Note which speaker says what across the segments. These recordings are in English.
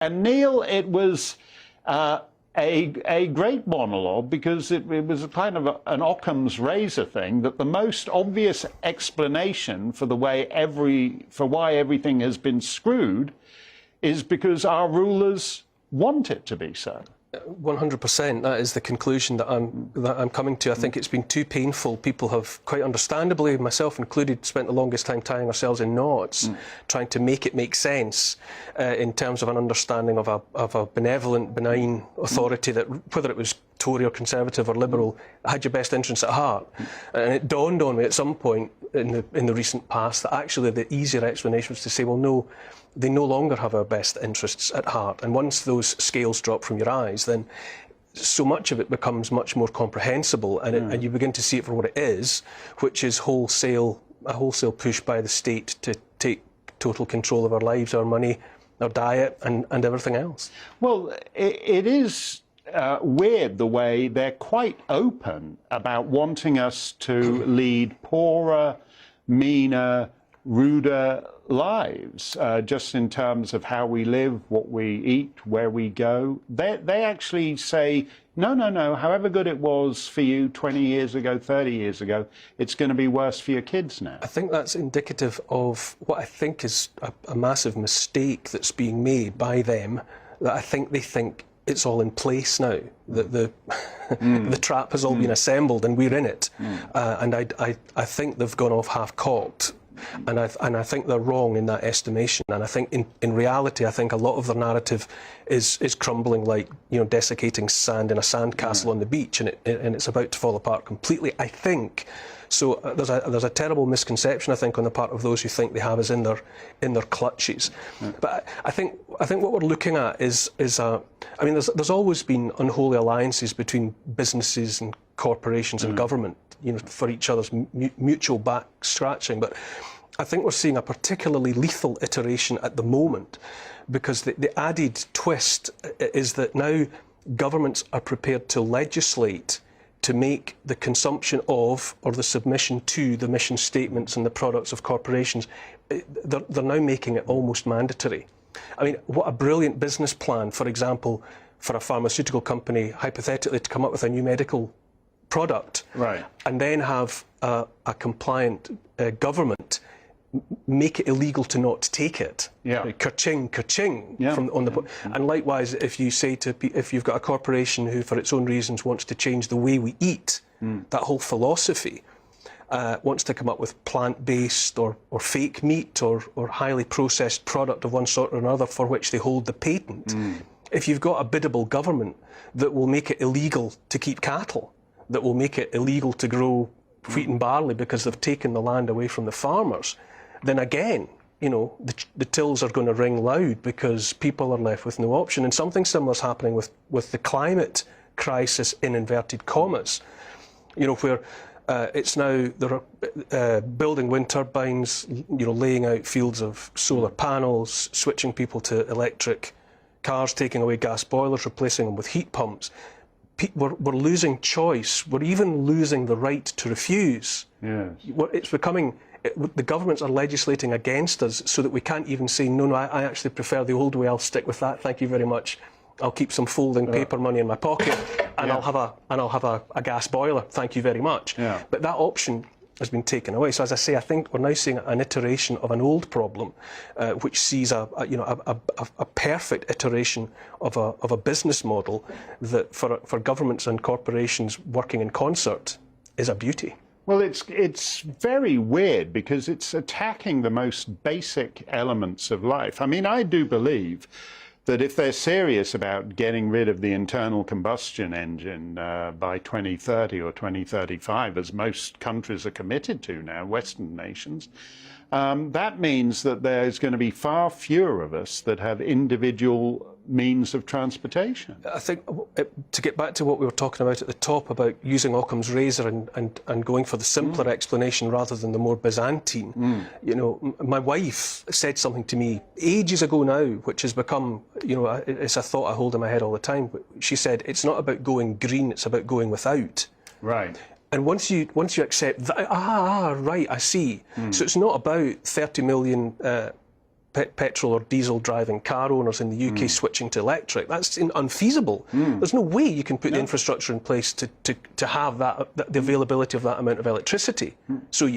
Speaker 1: And Neil, it was a great monologue because it was a kind of an Occam's razor thing, that the most obvious explanation for why everything has been screwed is because our rulers want it to be so.
Speaker 2: 100%. That is the conclusion that I'm coming to. I think it's been too painful. People have, quite understandably, myself included, spent the longest time tying ourselves in knots, trying to make it make sense in terms of an understanding of a benevolent, benign authority that, whether it was Tory or Conservative or Liberal, had your best interests at heart. And it dawned on me at some point in the recent past that actually the easier explanation was to say, well, no, they no longer have our best interests at heart. And once those scales drop from your eyes, then so much of it becomes much more comprehensible, and you begin to see it for what it is, which is a wholesale push by the state to take total control of our lives, our money, our diet, and everything else.
Speaker 1: Well, it is weird the way they're quite open about wanting us to lead poorer, meaner, ruder lives, just in terms of how we live, what we eat, where we go. They actually say, no, however good it was for you 20 years ago, 30 years ago, it's going to be worse for your kids now.
Speaker 2: I think that's indicative of what I think is a massive mistake that's being made by them, that I think they think it's all in place now, that the trap has all been assembled and we're in it. And I think they've gone off half-cocked. And I think they're wrong in that estimation. And I think in reality, I think a lot of their narrative is crumbling like, desiccating sand in a sandcastle on the beach, and it's about to fall apart completely, I think. So there's a terrible misconception, I think, on the part of those who think they have us in their clutches. But I think what we're looking at is I mean, there's always been unholy alliances between businesses and corporations and government, for each other's mutual back scratching. But I think we're seeing a particularly lethal iteration at the moment, because the added twist is that now governments are prepared to legislate to make the consumption of, or the submission to, the mission statements and the products of corporations. They're now making it almost mandatory. I mean, what a brilliant business plan, for example, for a pharmaceutical company, hypothetically, to come up with a new medical product, right, and then have a compliant government make it illegal to not take it. Ka-ching, ka-ching. And likewise, if you say if you've got a corporation who, for its own reasons, wants to change the way we eat, that whole philosophy, wants to come up with plant-based or fake meat or highly processed product of one sort or another for which they hold the patent. If you've got a biddable government that will make it illegal to keep cattle, that will make it illegal to grow wheat and barley because they've taken the land away from the farmers, then again, the tills are going to ring loud, because people are left with no option. And something similar is happening with the climate crisis, in inverted commas, where it's now, there are building wind turbines, laying out fields of solar panels, switching people to electric cars, taking away gas boilers, replacing them with heat pumps. We're losing choice. We're even losing the right to refuse. It's becoming, the governments are legislating against us so that we can't even say, no, I actually prefer the old way, I'll stick with that, thank you very much. I'll keep some folding paper money in my pocket, and I'll have a gas boiler, thank you very much. But that option has been taken away. So as I say, I think we're now seeing an iteration of an old problem, which sees a perfect iteration of a business model that for governments and corporations working in concert is a beauty.
Speaker 1: Well, it's very weird, because it's attacking the most basic elements of life. I mean, I do believe that if they're serious about getting rid of the internal combustion engine by 2030 or 2035, as most countries are committed to now, Western nations, that means that there's going to be far fewer of us that have individual means of transportation.
Speaker 2: I think, to get back to what we were talking about at the top, about using Occam's razor and going for the simpler explanation rather than the more Byzantine, my wife said something to me ages ago now, which has become, it's a thought I hold in my head all the time. She said, it's not about going green, it's about going without.
Speaker 1: Right.
Speaker 2: And once you accept that, right, I see. So it's not about 30 million petrol or diesel driving car owners in the UK switching to electric. That's unfeasible. There's no way you can put the infrastructure in place to have the availability of that amount of electricity. So,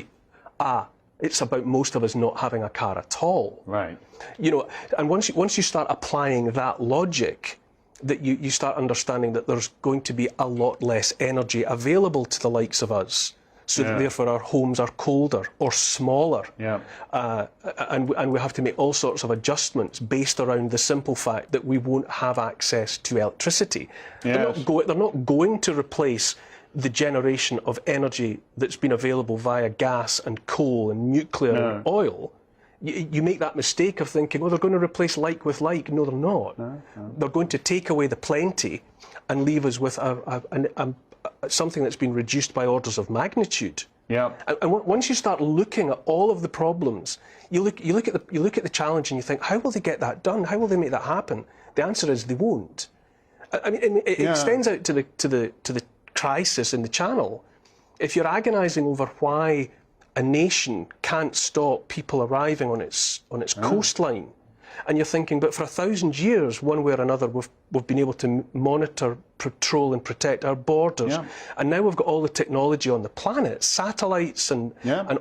Speaker 2: it's about most of us not having a car at all.
Speaker 1: Right.
Speaker 2: You know, and once you start applying that logic, that you start understanding that there's going to be a lot less energy available to the likes of us. So that therefore our homes are colder or smaller, and we have to make all sorts of adjustments based around the simple fact that we won't have access to electricity.
Speaker 1: Yes.
Speaker 2: They're not going to replace the generation of energy that's been available via gas and coal and nuclear and oil. You make that mistake of thinking, oh, they're going to replace like with like. No, they're not. They're going to take away the plenty and leave us with something that's been reduced by orders of magnitude. And once you start looking at all of the problems, you look at the challenge and you think, how will they get that done? How will they make that happen? The answer is they won't. I mean, it extends out to the crisis in the Channel. If you're agonising over why a nation can't stop people arriving on its coastline, and you're thinking, but for 1,000 years, one way or another, we've been able to monitor, patrol and protect our borders. And now we've got all the technology on the planet, satellites and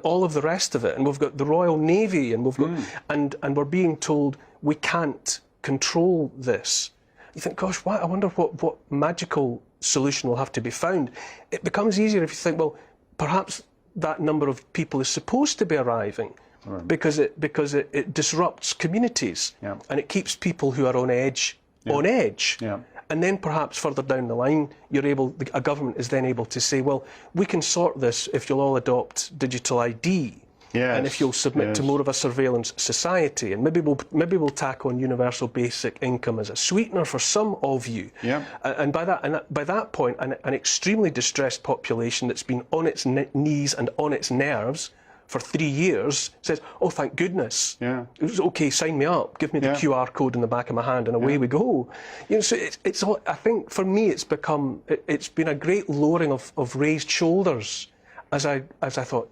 Speaker 2: all of the rest of it. And we've got the Royal Navy, and we've got and we're being told we can't control this. You think, gosh, I wonder what magical solution will have to be found. It becomes easier if you think, well, perhaps that number of people is supposed to be arriving. Because it disrupts communities and it keeps people who are on edge on edge. And then perhaps further down the line, a government is then able to say, well, we can sort this if you'll all adopt digital ID. And if you'll submit to more of a surveillance society, and maybe we'll tack on universal basic income as a sweetener for some of you. And by that point, an extremely distressed population that's been on its knees and on its nerves for 3 years says, oh, thank goodness. It was okay, sign me up, give me the QR code in the back of my hand, and away we go. You know, so it's all, I think for me it's been a great lowering of raised shoulders as I thought,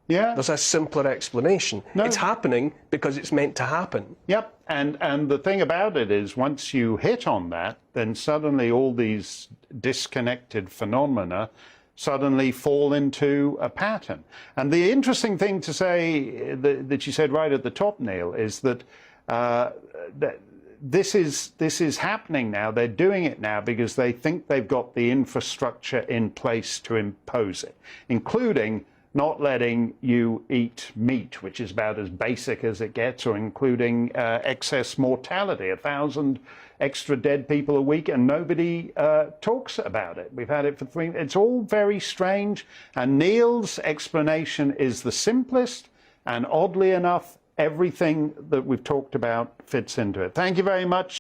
Speaker 2: there's a simpler explanation. It's happening because it's meant to happen.
Speaker 1: And the thing about it is, once you hit on that, then suddenly all these disconnected phenomena suddenly fall into a pattern. And the interesting thing to say that you said right at the top, Neil, is that this is happening now. They're doing it now because they think they've got the infrastructure in place to impose it, including not letting you eat meat, which is about as basic as it gets, or including excess mortality, 1,000 extra dead people a week, and nobody talks about it. We've had it for 3. It's all very strange, and Neil's explanation is the simplest, and oddly enough, everything that we've talked about fits into it. Thank you very much.